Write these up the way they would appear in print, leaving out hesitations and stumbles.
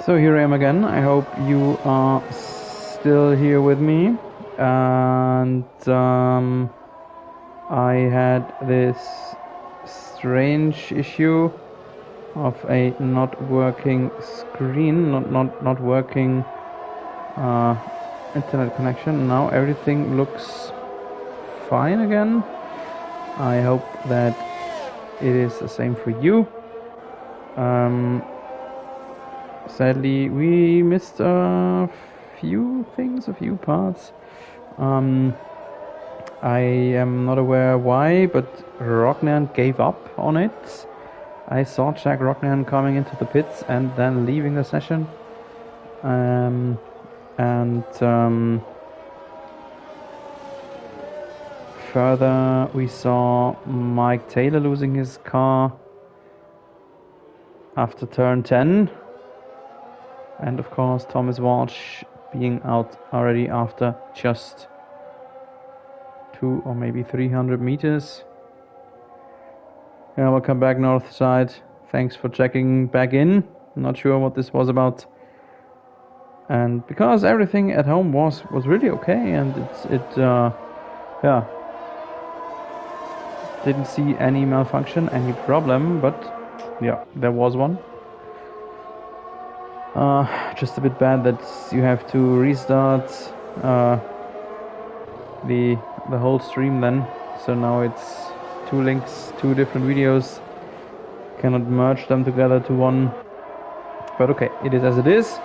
So here I am again. I hope you are still here with me. And I had this strange issue of a not working screen, not working internet connection. Now everything looks fine again. I hope that it is the same for you. Sadly, we missed a few things, a few parts. I am not aware why, but Rognan gave up on it. I saw Jack Rognan coming into the pits and then leaving the session. Further, we saw Mike Taylor losing his car after turn 10. And of course, Thomas Walsh being out already after just 200 or maybe 300 meters. Yeah, welcome back, North Side. Thanks for checking back in. Not sure what this was about. And because everything at home was really okay, and didn't see any malfunction, any problem, but yeah, there was one. Just a bit bad that you have to restart the whole stream then. So now it's two links, two different videos. Cannot merge them together to one. But okay, it is as it is.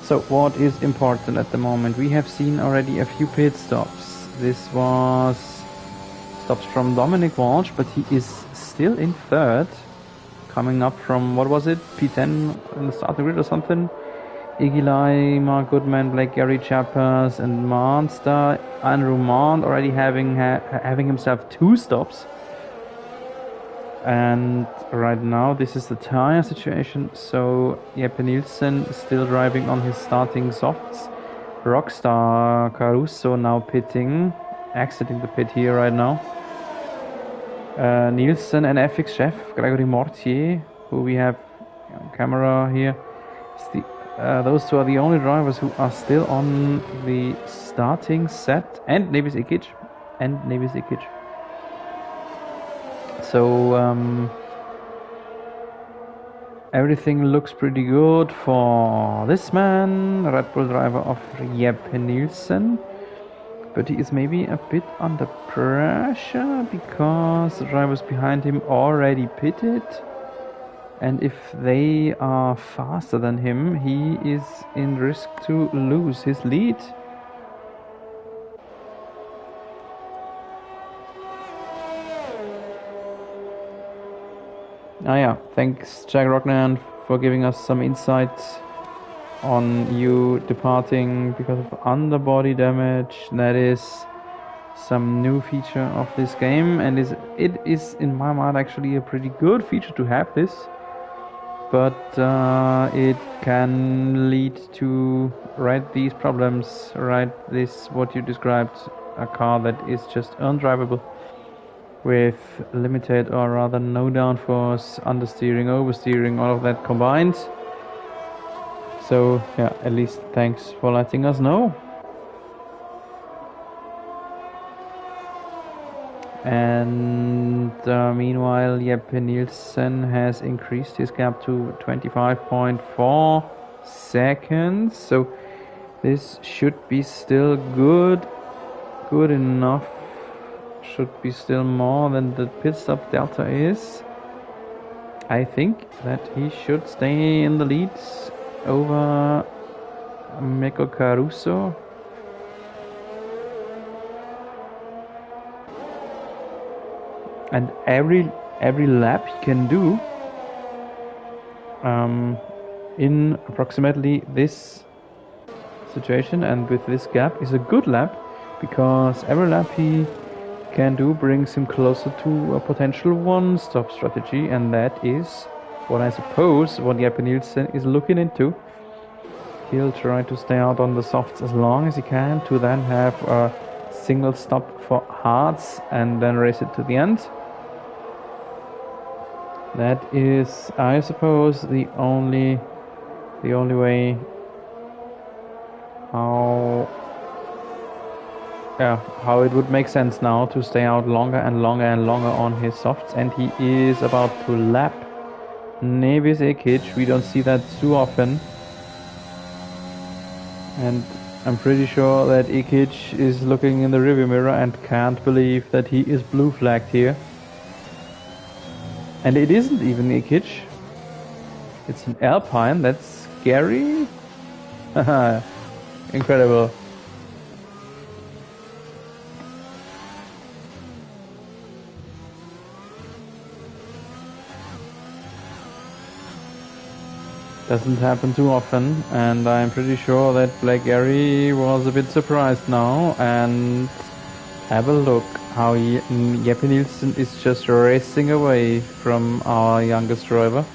So what is important at the moment? We have seen already a few pit stops. This was stops from Dominic Walsh, but he is still in third. Coming up from, what was it, P10 in the starting grid or something? Iggy Lai, Mark Goodman, Blake Gary Chappers and Monster. Andrew Mond already having himself 2 stops. And right now this is the tire situation, so Jeppe Nielsen is still driving on his starting softs. Rockstar Caruso now pitting, exiting the pit here right now. Nielsen and FX chef Gregory Mortier, who we have on camera here. Those two are the only drivers who are still on the starting set, and Nevis Ikic. So everything looks pretty good for this man, Red Bull driver of Jeppe Nielsen. But he is maybe a bit under pressure because the drivers behind him already pitted. And if they are faster than him, he is in risk to lose his lead. Yeah, thanks Jack Rognan for giving us some insights on you departing because of underbody damage. That is some new feature of this game, and it is in my mind actually a pretty good feature to have this, but it can lead to these problems, this what you described, a car that is just undrivable with limited or rather no downforce, understeering, oversteering, all of that combined. So yeah, at least thanks for letting us know. And meanwhile, Jeppe Nielsen has increased his gap to 25.4 seconds. So this should be still good enough. Should be still more than the pit stop delta is. I think that he should stay in the lead over Meko Caruso. And every lap he can do in approximately this situation and with this gap is a good lap, because every lap he can do brings him closer to a potential one-stop strategy, and that is what I suppose what Jeppe Nielsen is looking into. He'll try to stay out on the softs as long as he can to then have a single stop for hards and then race it to the end. That is, I suppose, the only way how it would make sense now to stay out longer and longer and longer on his softs. And he is about to lap Nevis Ikic. We don't see that too often. And I'm pretty sure that Ikic is looking in the rearview mirror and can't believe that he is blue flagged here. And it isn't even Ikic. It's an Alpine. That's scary. Incredible. Doesn't happen too often, and I'm pretty sure that Black Gary was a bit surprised now. And have a look how Jeppe Nielsen is just racing away from our youngest driver.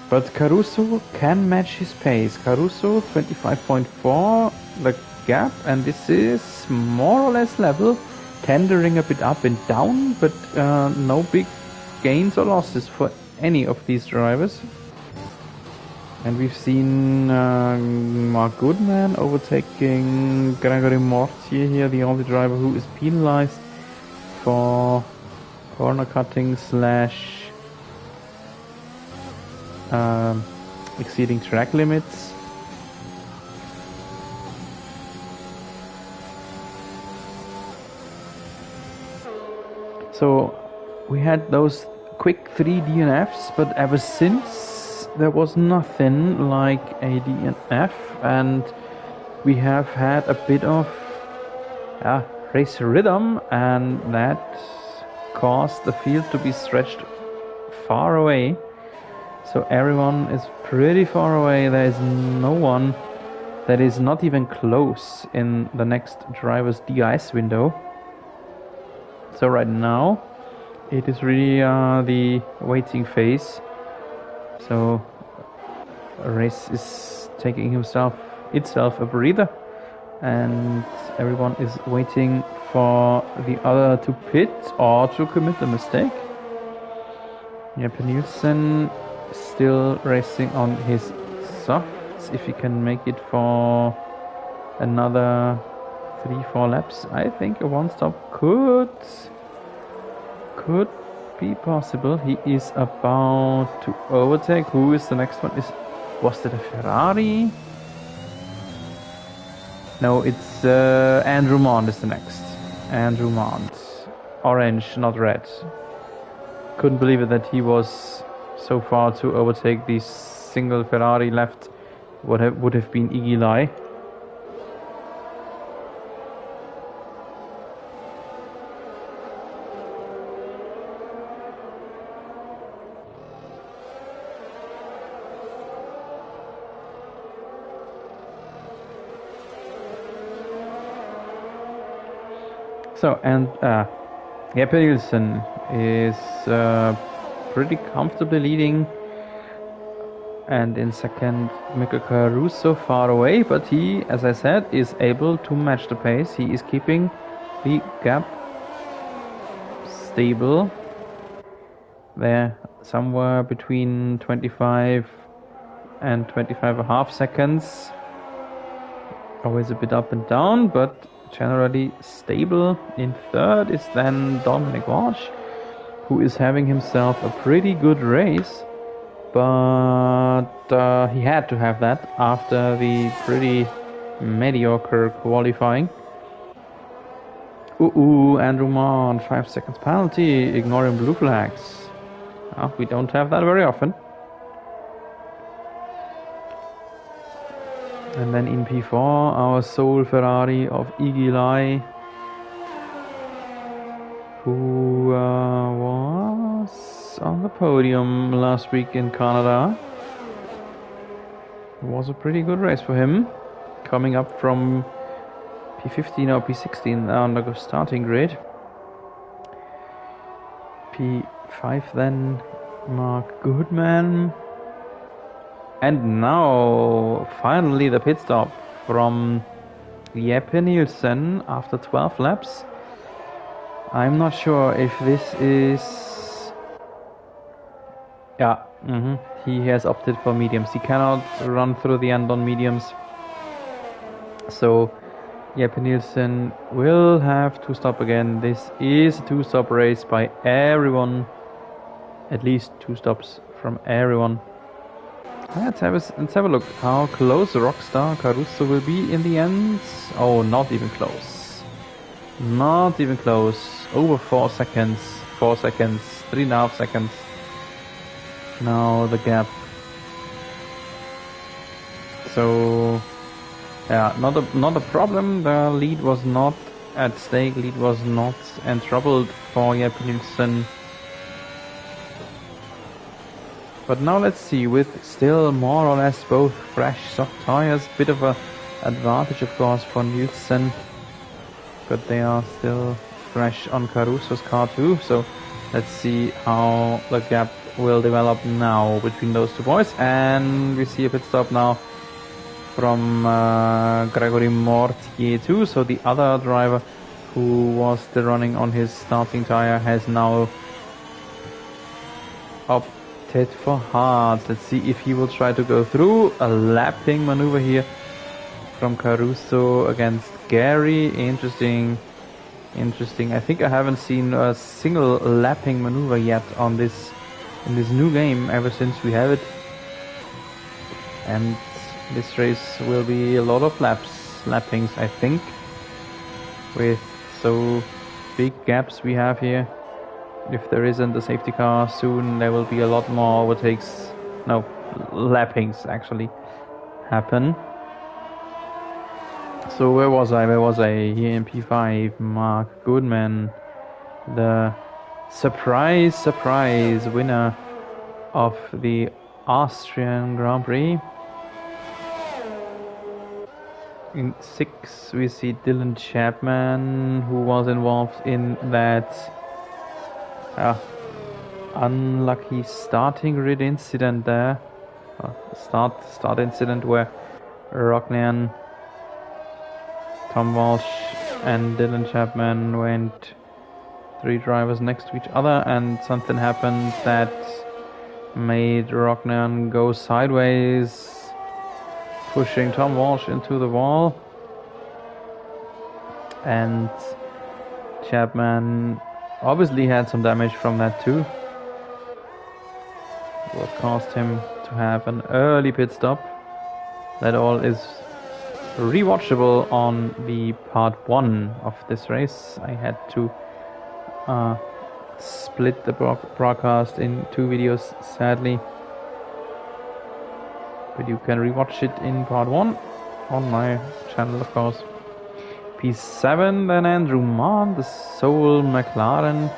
But Caruso can match his pace. Caruso 25.4 the gap, and this is more or less level, tendering a bit up and down, but no big gains or losses for any of these drivers. And we've seen Mark Goodman overtaking Gregory Mortier here, the only driver who is penalized for corner cutting slash exceeding track limits. So we had those quick 3 DNFs, but ever since there was nothing like a DNF, and we have had a bit of race rhythm, and that caused the field to be stretched far away. So everyone is pretty far away. There is no one that is not even close in the next driver's DRS window. So right now it is really the waiting phase. So a race is taking itself a breather, and everyone is waiting for the other to pit or to commit a mistake. Jeppe Nielsen still racing on his softs. If he can make it for another 3-4 laps, I think a one-stop could be possible. He is about to overtake. Who is the next one? Was it a Ferrari? No, it's Andrew Mond is the next. Andrew Mond. Orange, not red. Couldn't believe it that he was so far to overtake the single Ferrari left. Would have been Iggy Lai. So, and Jeppe Nielsen is pretty comfortably leading, and in second Mikko Caruso far away, but he, as I said, is able to match the pace. He is keeping the gap stable there, somewhere between 25 and 25.5 seconds. Always a bit up and down, but generally stable. In third is then Dominic Walsh, who is having himself a pretty good race, but he had to have that after the pretty mediocre qualifying. Andrew Mond, 5 seconds penalty, ignoring blue flags. We don't have that very often. And then in P4, our sole Ferrari of Iggy Lai, who was on the podium last week in Canada. It was a pretty good race for him, coming up from P15 or P16 on the starting grid. P5 then Mark Goodman. And now finally the pit stop from Jeppe Nielsen after 12 laps. I'm not sure if this is... Yeah, he has opted for mediums. He cannot run through the end on mediums. So Jeppe Nielsen will have to stop again. This is a two-stop race by everyone. At least 2 stops from everyone. Let's have a look how close Rockstar Caruso will be in the end. Oh, not even close. Not even close. Over 4 seconds. 4 seconds. 3.5 seconds. Now the gap. So yeah, not a problem. The lead was not at stake. Lead was not untroubled for Jeppe Nielsen. But now let's see, with still more or less both fresh soft tires, bit of a advantage of course for Nielsen, but they are still fresh on Caruso's car too, so let's see how the gap will develop now between those two boys. And we see a pit stop now from Gregory Mortier too, so the other driver who was still running on his starting tire has now opted for hards. Let's see if he will try to go through. A lapping maneuver here from Caruso against Gary. Interesting. I think I haven't seen a single lapping maneuver yet on this in this new game ever since we have it. And this race will be a lot of lappings, I think, with so big gaps we have here. If there isn't a safety car soon, there will be a lot more overtakes, no, lappings actually happen. So where was I? Here in P5, Mark Goodman, the surprise winner of the Austrian Grand Prix. In 6 we see Dylan Chapman, who was involved in that unlucky starting grid incident there. Start incident where Rocknan, Tom Walsh and Dylan Chapman went 3 drivers next to each other, and something happened that made Rocknan go sideways, pushing Tom Walsh into the wall, and Chapman obviously had some damage from that too. What caused him to have an early pit stop. That all is rewatchable on the part 1 of this race. I had to split the broadcast in 2 videos, sadly. But you can rewatch it in part 1 on my channel, of course. P7, then Andrew Mann, the sole McLaren.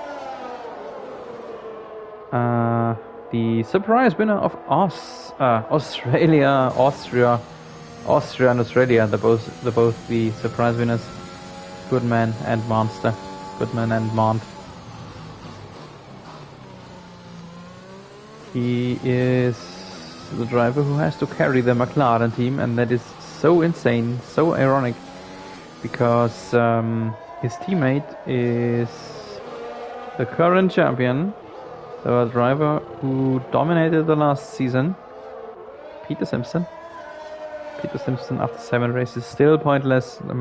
The surprise winner of Austria and Australia. They're both the surprise winners. Goodman and Monster. Goodman and Mont. He is the driver who has to carry the McLaren team, and that is so insane, so ironic, because his teammate is the current champion, the driver who dominated the last season, Peter Simpson. Peter Simpson, after 7 races, still pointless. The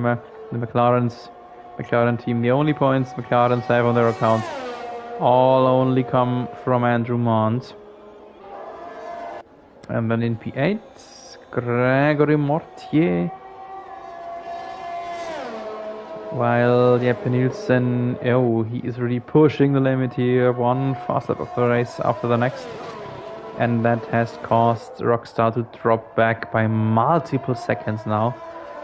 McLaren team, the only points McLarens have on their account, all only come from Andrew Mont. And then in P8, Gregory Mortier. While Jeppe Nielsen, he is really pushing the limit here. One fast lap of the race after the next. And that has caused Rockstar to drop back by multiple seconds now.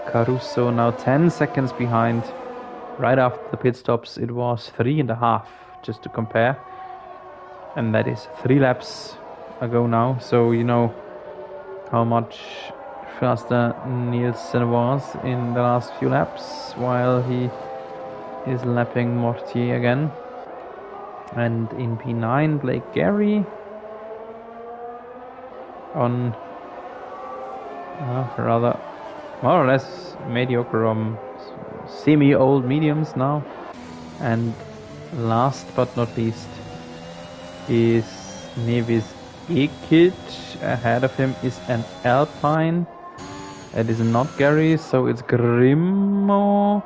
Caruso now 10 seconds behind. Right after the pit stops, it was 3.5, just to compare. And that is 3 laps ago now. So you know how much faster Nielsen was in the last few laps, while he is lapping Mortier again. And in P9, Blake Gary on rather more or less mediocre semi-old mediums now. And last but not least is Nevis Ikic. Ahead of him is an Alpine. It is not Gary, so it's Grimo.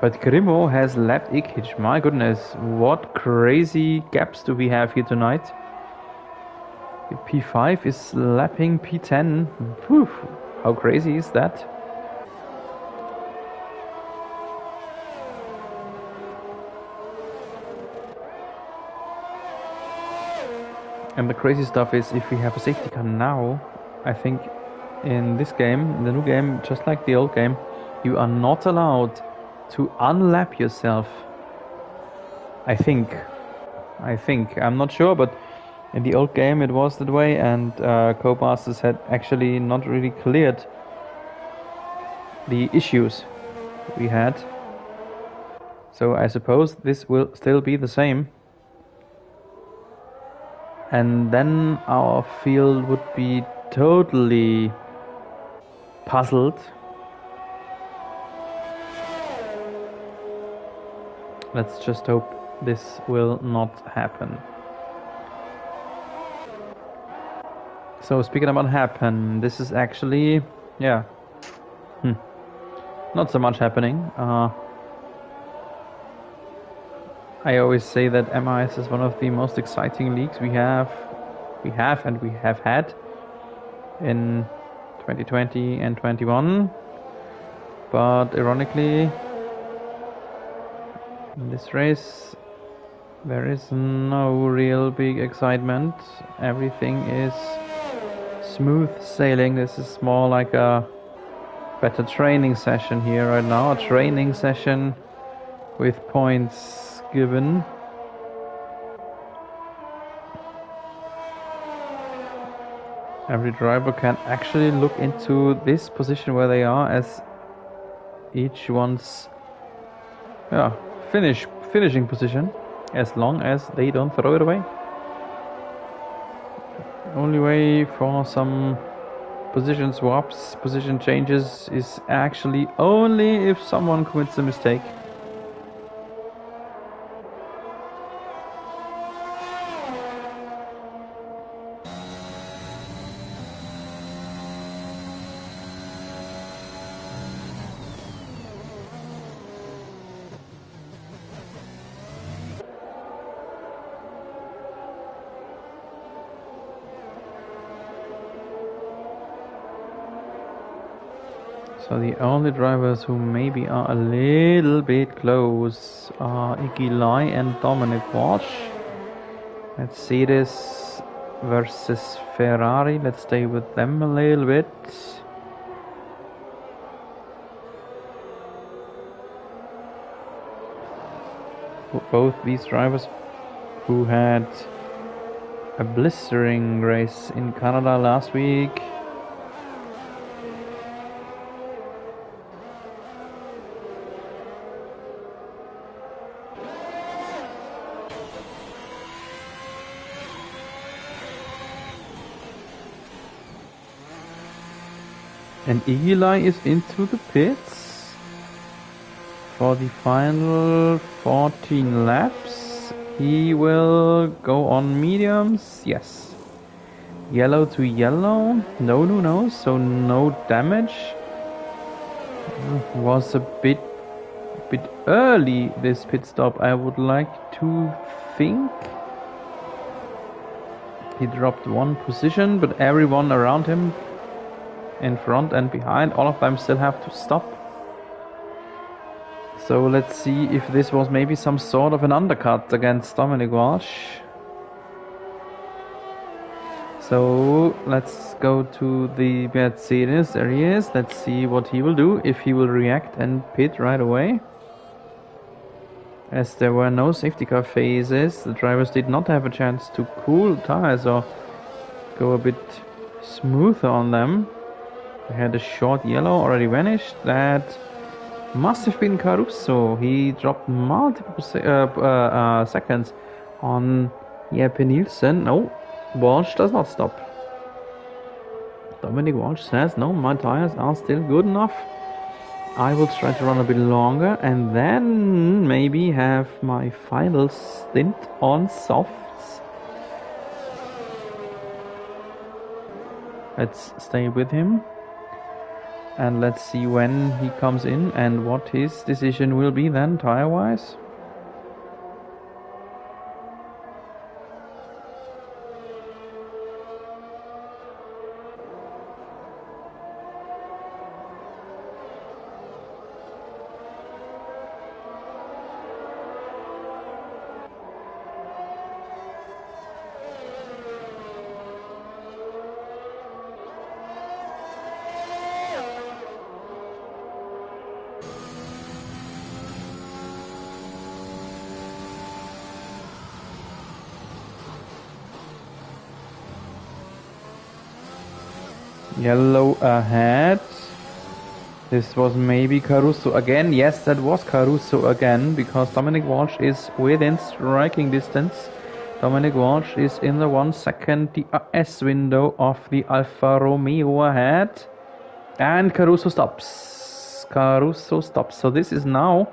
But Grimo has lapped Ikic. My goodness, what crazy gaps do we have here tonight? P5 is lapping P10. Whew, how crazy is that? And the crazy stuff is, if we have a safety car now, I think in this game, the new game, just like the old game, you are not allowed to unlap yourself. I think. I'm not sure, but in the old game it was that way, and Codemasters had actually not really cleared the issues we had. So I suppose this will still be the same. And then our field would be totally puzzled. Let's just hope this will not happen. So speaking about happen, this is actually, yeah, not so much happening. I always say that MIS is one of the most exciting leagues we have had in 2020 and 21. But ironically, in this race, there is no real big excitement. Everything is smooth sailing. This is more like a better training session here right now. A training session with points given. Every driver can actually look into this position where they are as each one's finishing position, as long as they don't throw it away. Only way for some position swaps, position changes is actually only if someone commits a mistake. So the only drivers who maybe are a little bit close are Iggy Lai and Dominic Walsh. Mercedes versus Ferrari. Let's stay with them a little bit. Both these drivers who had a blistering race in Canada last week. And Eli is into the pits for the final 14 laps. He will go on mediums. Yes. Yellow to yellow. No. So no damage. Was a bit early, this pit stop, I would like to think. He dropped one position, but everyone around him, in front and behind, all of them still have to stop. So let's see if this was maybe some sort of an undercut against Dominic Walsh. So let's go to the Mercedes. There he is. Let's see what he will do, if he will react and pit right away. As there were no safety car phases, the drivers did not have a chance to cool tires or go a bit smoother on them. We had a short yellow already vanished. That must have been Caruso. He dropped multiple seconds on Jeppe Nielsen. No, Walsh does not stop. Dominic Walsh says, no, my tires are still good enough. I will try to run a bit longer and then maybe have my final stint on softs. Let's stay with him. And let's see when he comes in and what his decision will be then, tire-wise. Yellow ahead. This was maybe Caruso again. Yes, that was Caruso again, because Dominic Walsh is within striking distance. Dominic Walsh is in the 1 second DRS window of the Alfa Romeo ahead. And Caruso stops. Caruso stops. So this is now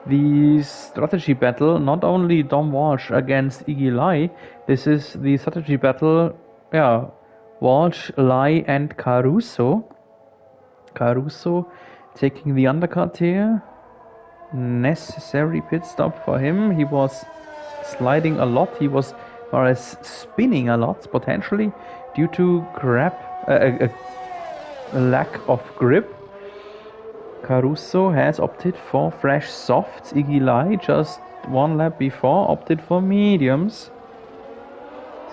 the strategy battle, not only Dom Walsh against Iggy Lai. This is the strategy battle, yeah, Walsh, Lai and Caruso. Caruso taking the undercut here. Necessary pit stop for him. He was sliding a lot. He was more or less spinning a lot, potentially, due to a lack of grip. Caruso has opted for fresh softs. Iggy Lai, just 1 lap before, opted for mediums.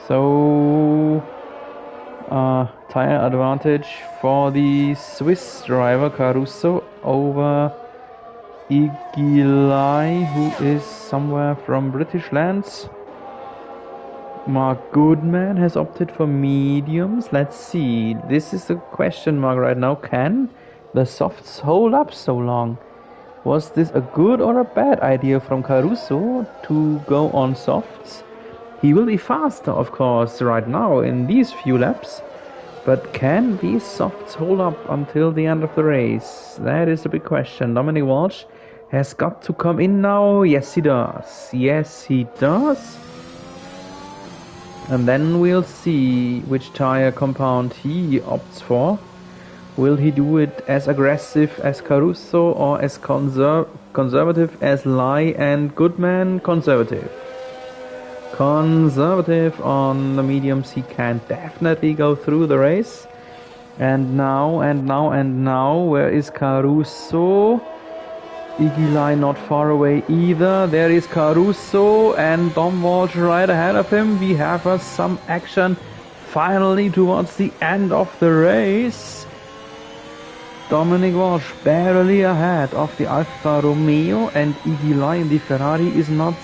So tire advantage for the Swiss driver Caruso over Iggy Lai, who is somewhere from British lands. Mark Goodman has opted for mediums. Let's see. This is the question mark right now. Can the softs hold up so long? Was this a good or a bad idea from Caruso to go on softs? He will be faster, of course, right now in these few laps. But can these softs hold up until the end of the race? That is a big question. Dominic Walsh has got to come in now. Yes, he does. Yes, he does. And then we'll see which tire compound he opts for. Will he do it as aggressive as Caruso or as conservative as Lai and Goodman? Conservative. Conservative on the mediums. He can definitely go through the race. And now, where is Caruso? Iggy Lai not far away either. There is Caruso and Dom Walsh right ahead of him. We have some action finally towards the end of the race. Dominic Walsh barely ahead of the Alfa Romeo, and Iggy Lai in the Ferrari is not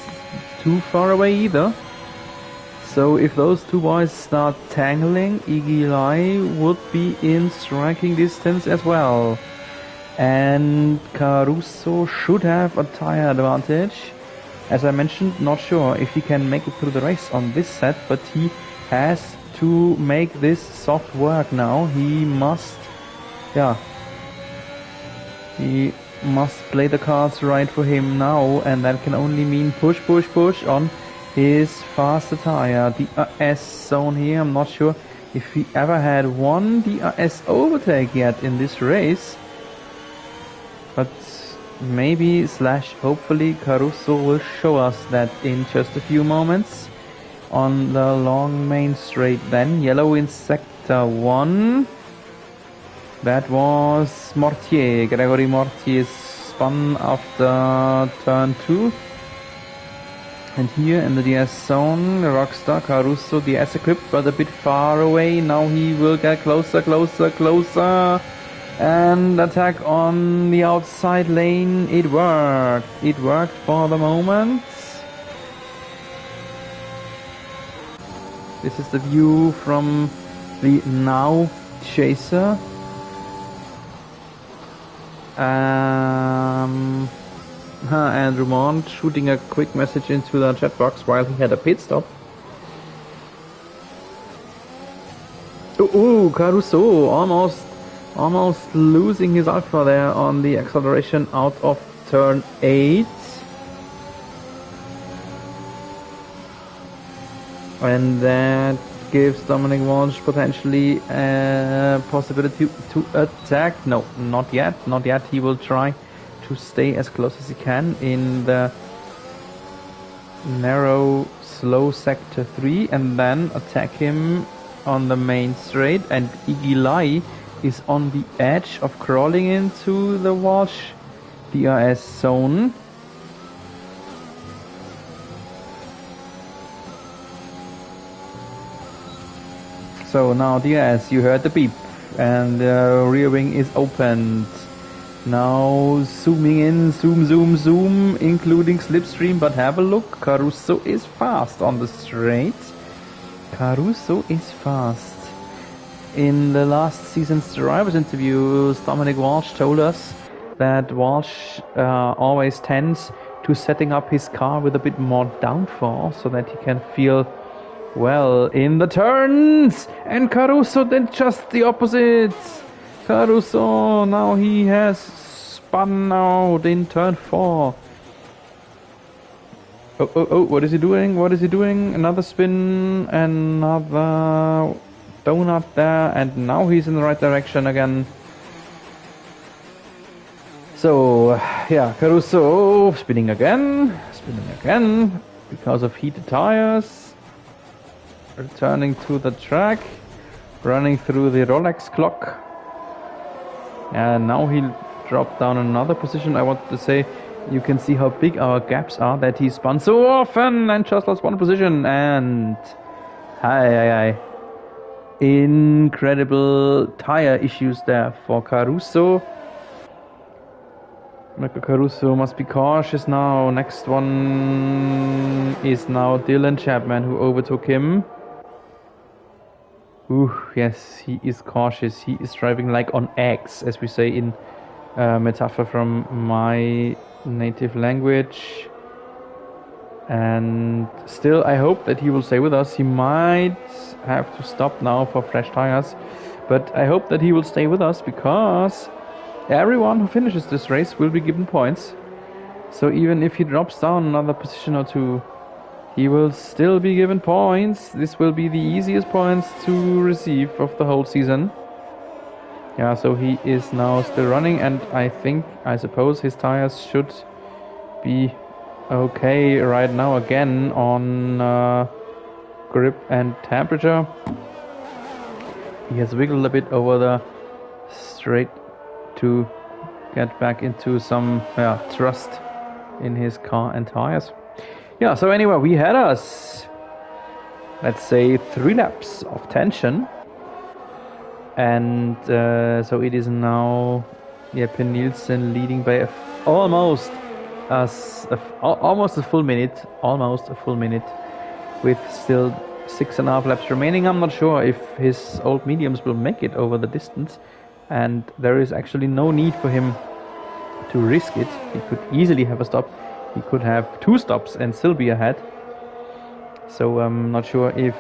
too far away either. So if those two boys start tangling, Iggy Lai would be in striking distance as well. And Caruso should have a tire advantage. As I mentioned, not sure if he can make it through the race on this set, but he has to make this soft work now. He must play the cards right for him now, and that can only mean push on his faster tire. DRS zone here. I'm not sure if he ever had one DRS overtake yet in this race. But maybe / hopefully Caruso will show us that in just a few moments on the long main straight. Then yellow in sector 1. That was Mortier. Gregory Mortier spun after turn 2. And here in the DS zone, Rockstar Caruso DS equipped but a bit far away. Now he will get closer. And attack on the outside lane. It worked. It worked for the moment. This is the view from the now chaser. Andrew Mont shooting a quick message into the chat box while he had a pit stop. Ooh, Caruso almost losing his alpha there on the acceleration out of turn 8. And that gives Dominic Walsh potentially a possibility to attack. No, not yet. Not yet. He will try to stay as close as he can in the narrow, slow sector 3 and then attack him on the main straight. And Iggy Lai is on the edge of crawling into the Walsh DRS zone. So now DRS, you heard the beep and the rear wing is opened. Now zooming in, zoom, including slipstream, but have a look, Caruso is fast on the straight. Caruso is fast. In the last season's drivers interviews, Dominic Walsh told us that Walsh always tends to setting up his car with a bit more downforce so that he can feel well in the turns. And Caruso did just the opposite. Caruso, now he has spun out in turn 4. Oh, what is he doing? What is he doing? Another spin, another donut there, and now he's in the right direction again. So, yeah, Caruso spinning again, because of heated tires. Returning to the track, running through the Rolex clock. And now he'll drop down another position. I wanted to say, you can see how big our gaps are, that he spun so often and just lost one position. And incredible tire issues there for Caruso. Michael Caruso must be cautious now. Next one is now Dylan Chapman, who overtook him. Ooh, yes, he is cautious. He is driving like on eggs, as we say in metaphor from my native language. And still, I hope that he will stay with us. He might have to stop now for fresh tires, but I hope that he will stay with us because everyone who finishes this race will be given points. So even if he drops down another position or two, he will still be given points. This will be the easiest points to receive of the whole season. Yeah, so he is now still running, and I suppose his tires should be okay right now again on grip and temperature. He has wiggled a bit over the straight to get back into some trust in his car and tires. Yeah, so anyway, we had us, let's say, 3 laps of tension. And so it is now Jeppe Nielsen leading by almost a full minute, with still 6.5 laps remaining. I'm not sure if his old mediums will make it over the distance, and there is actually no need for him to risk it. He could easily have a stop. He could have 2 stops and still be ahead. So I'm not sure if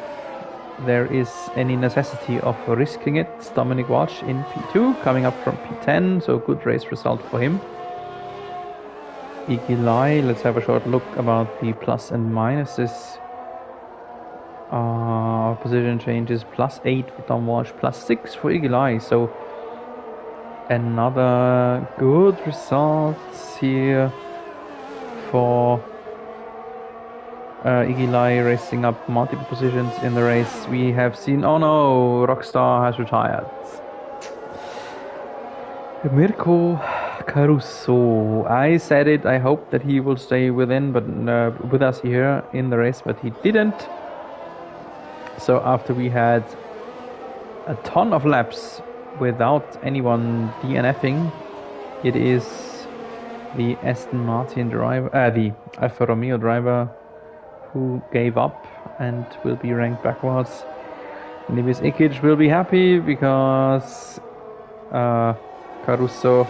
there is any necessity of risking it. It's Dominic Walsh in P2, coming up from P10, so good race result for him. Iggy Lai, let's have a short look about the plus and minuses. Position changes, +8 for Tom Walsh, +6 for Iggy Lai, so another good results here for Iggy Lai, racing up multiple positions in the race. We have seen, oh no, Rockstar has retired. Mirko Caruso, I said it, I hope that he will stay with us here in the race, but he didn't. So after we had a ton of laps without anyone DNFing, it is the Aston Martin driver, the Alfa Romeo driver, who gave up and will be ranked backwards. Nivis Ikic will be happy because Caruso,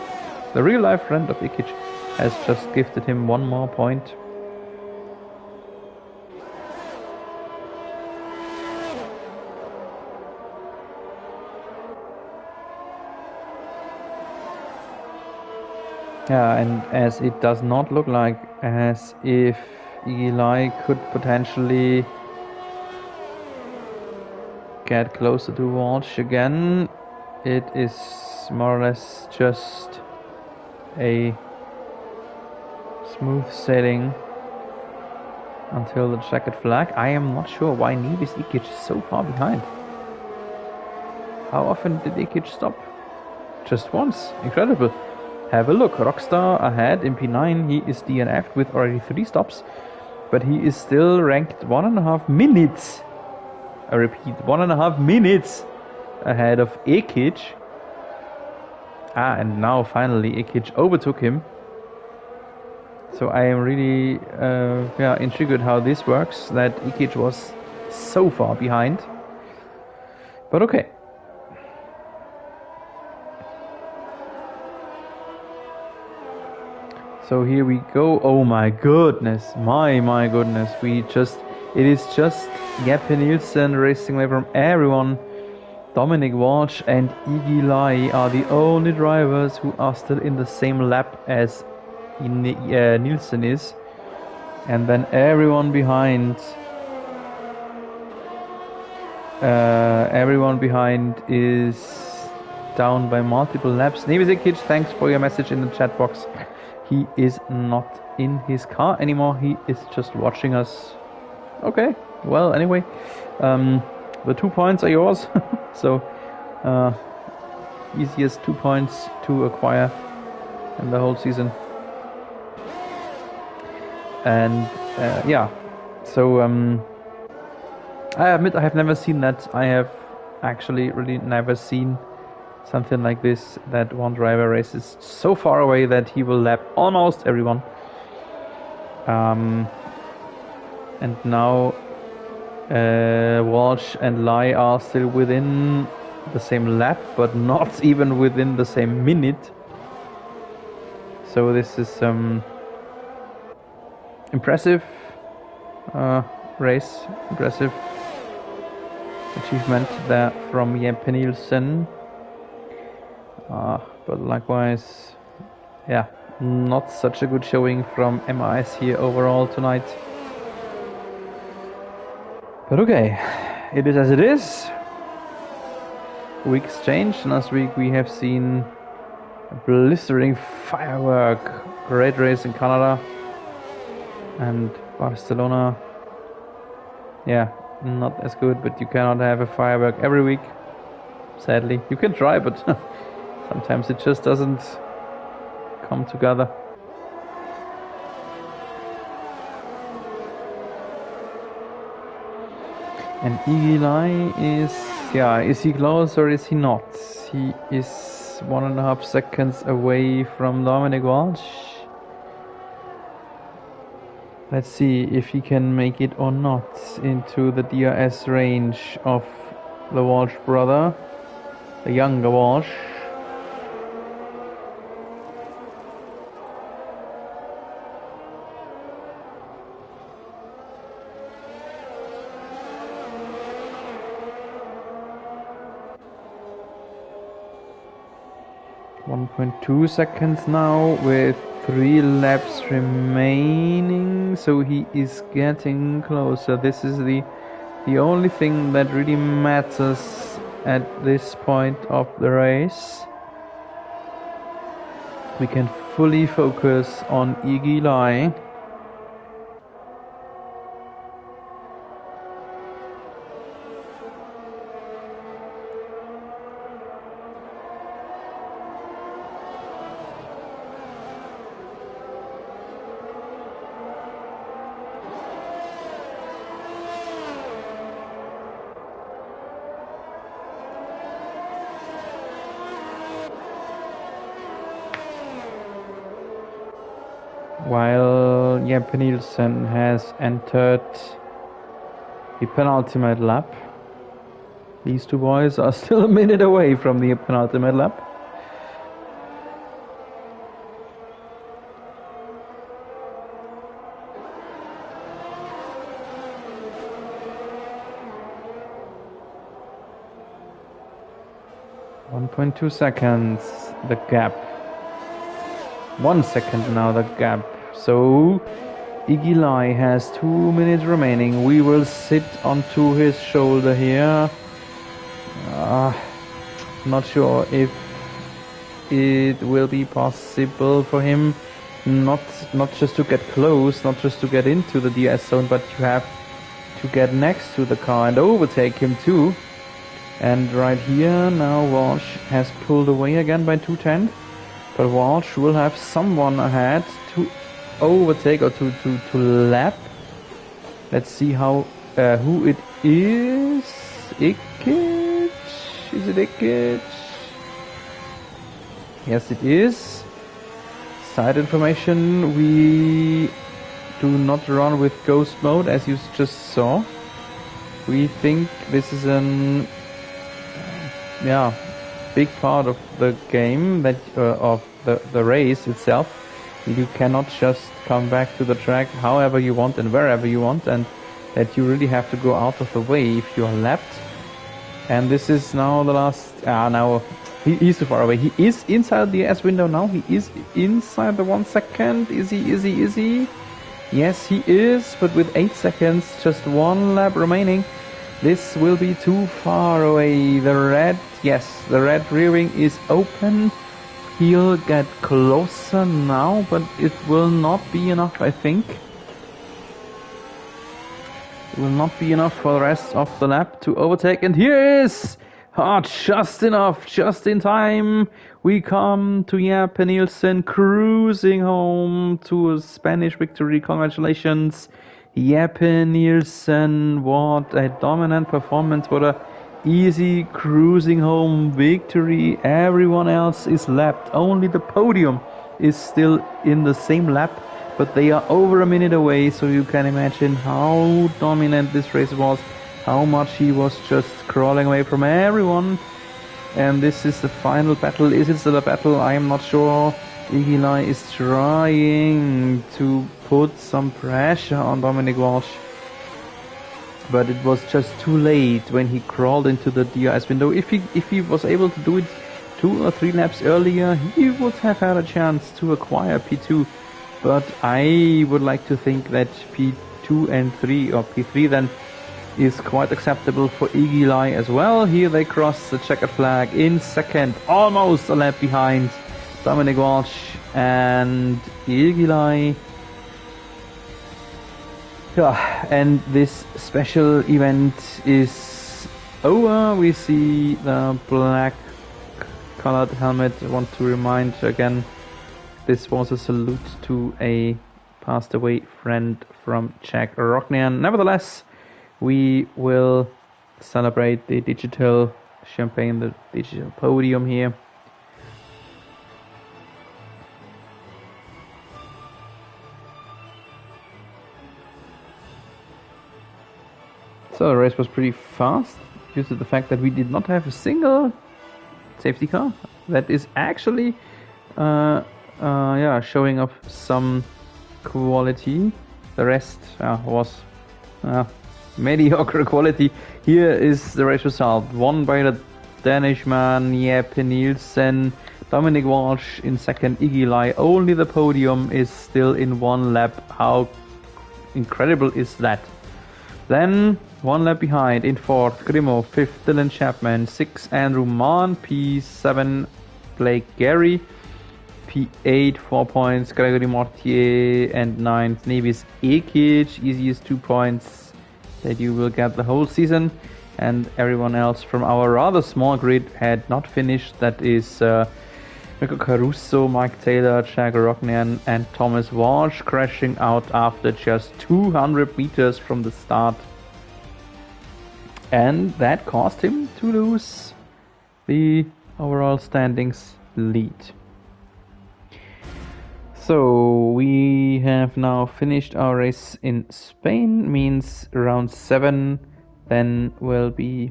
the real life friend of Ikic, has just gifted him 1 more point. Yeah, and as it does not look like as if Eli could potentially get closer to Walsh again, it is more or less just a smooth sailing until the checkered flag. I am not sure why Nevis Ikic is so far behind. How often did Ikic stop? Just once. Incredible. Have a look. Rockstar ahead in P9. He is DNF'd with already 3 stops, but he is still ranked 1.5 minutes. I repeat, 1.5 minutes ahead of Ikic. And now finally Ikic overtook him. So I am really intrigued how this works, that Ikic was so far behind. But okay. So here we go. Oh my goodness. My goodness. It is just Jeppe Nielsen racing away from everyone. Dominic Walsh and Iggy Lai are the only drivers who are still in the same lap as Nielsen is. And then everyone behind is down by multiple laps. Nevis Ikic, thanks for your message in the chat box. He is not in his car anymore. He is just watching us. Okay, well, anyway, the 2 points are yours. So, easiest 2 points to acquire in the whole season. And yeah, so I admit I have never seen that. I have actually really never seen something like this, that one driver races so far away that he will lap almost everyone. And now Walsh and Lai are still within the same lap, but not even within the same minute. So this is impressive race, impressive achievement there from Jeppe Nielsen. But likewise, yeah, not such a good showing from MIS here overall tonight. But okay, it is as it is. Weeks changed. Last week we have seen a blistering firework. Great race in Canada and Barcelona. Yeah, not as good, but you cannot have a firework every week. Sadly, you can try, but sometimes it just doesn't come together. And Eli is he close or is he not? He is 1.5 seconds away from Dominic Walsh. Let's see if he can make it or not into the DRS range of the Walsh brother, the younger Walsh. .2 seconds now with 3 laps remaining, so he is getting closer. This is the only thing that really matters at this point of the race. We can fully focus on Iggy Lai. While Jeppe Nielsen has entered the penultimate lap. These two boys are still a minute away from the penultimate lap. .2 seconds, the gap. 1 second now the gap. So Iggy Lai has 2 minutes remaining. We will sit onto his shoulder here. Not sure if it will be possible for him not just to get close, not just to get into the DS zone, but you have to get next to the car and overtake him too. And right here now Walsh has pulled away again by 2/10, but Walsh will have someone ahead to overtake or to lap. Let's see how who it is. Ikic? Is it Ikic? Yes, it is. Side information: we do not run with ghost mode, as you just saw. We think this is an big part of the game, that of the race itself. You cannot just come back to the track however you want and wherever you want, and that you really have to go out of the way if you are lapped. And this is now the last. Now he's too far away. He is inside the S window now. He is inside the 1 second. Is he? Yes, he is, but with 8 seconds, just 1 lap remaining. This will be too far away. The red rearing is open. He'll get closer now, but it will not be enough, I think. It will not be enough for the rest of the lap to overtake. And here is... just enough, just in time. We come to Jeppe Nielsen cruising home to a Spanish victory. Congratulations, Jeppe Nielsen. What a dominant performance. What a easy cruising home victory. Everyone else is lapped. Only the podium is still in the same lap, but they are over a minute away, so you can imagine how dominant this race was, how much he was just crawling away from everyone. And this is the final battle. Is it still a battle? I am not sure. Iggy Lai is trying to put some pressure on Dominic Walsh, but it was just too late when he crawled into the DRS window. If he was able to do it 2 or 3 laps earlier, he would have had a chance to acquire P2. But I would like to think that P2 and 3, or P3 then, is quite acceptable for Iggy Lai as well. Here they cross the checkered flag in second, almost a lap behind Dominic Walsh and Iggy Lai. And this special event is over. We see the black colored helmet. I want to remind again, this was a salute to a passed away friend from Jack Rocknian. Nevertheless, we will celebrate the digital champagne, the digital podium here. So the race was pretty fast due to the fact that we did not have a single safety car. That is actually showing off some quality. The rest was mediocre quality. Here is the race result. Won by the Danish man Jeppe Nielsen. Dominic Walsh in second, Iggy Lai. Only the podium is still in 1 lap. How incredible is that? Then 1 lap behind in fourth, Grimo. Fifth, Dylan Chapman. 6, Andrew Mann. P7, Blake Gary. P8, 4 points, Gregory Mortier. And 9th, Nevis Ekic. Easiest 2 points that you will get the whole season. And everyone else from our rather small grid had not finished. That is Mikko Caruso, Mike Taylor, Jack Rocknian and Thomas Walsh crashing out after just 200 meters from the start. And that caused him to lose the overall standings lead. So we have now finished our race in Spain, means round 7 then will be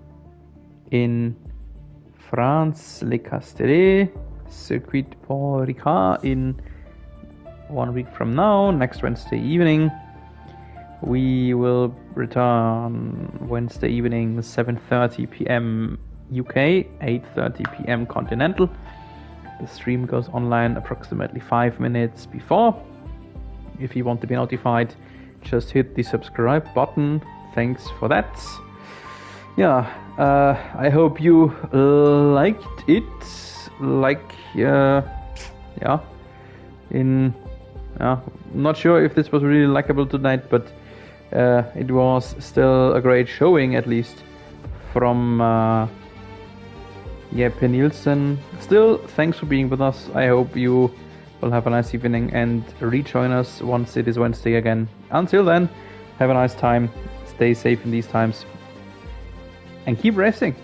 in France, Le Castellet, Circuit Paul Ricard in 1 week from now, next Wednesday evening. We will return Wednesday evening, 7:30 p.m. UK, 8:30 p.m. Continental. The stream goes online approximately 5 minutes before. If you want to be notified, just hit the subscribe button. Thanks for that. Yeah, I hope you liked it. Not sure if this was really likable tonight, but it was still a great showing, at least from Per Nielsen. Still, thanks for being with us. I hope you will have a nice evening and rejoin us once it is Wednesday again. Until then, have a nice time, stay safe in these times, and keep racing.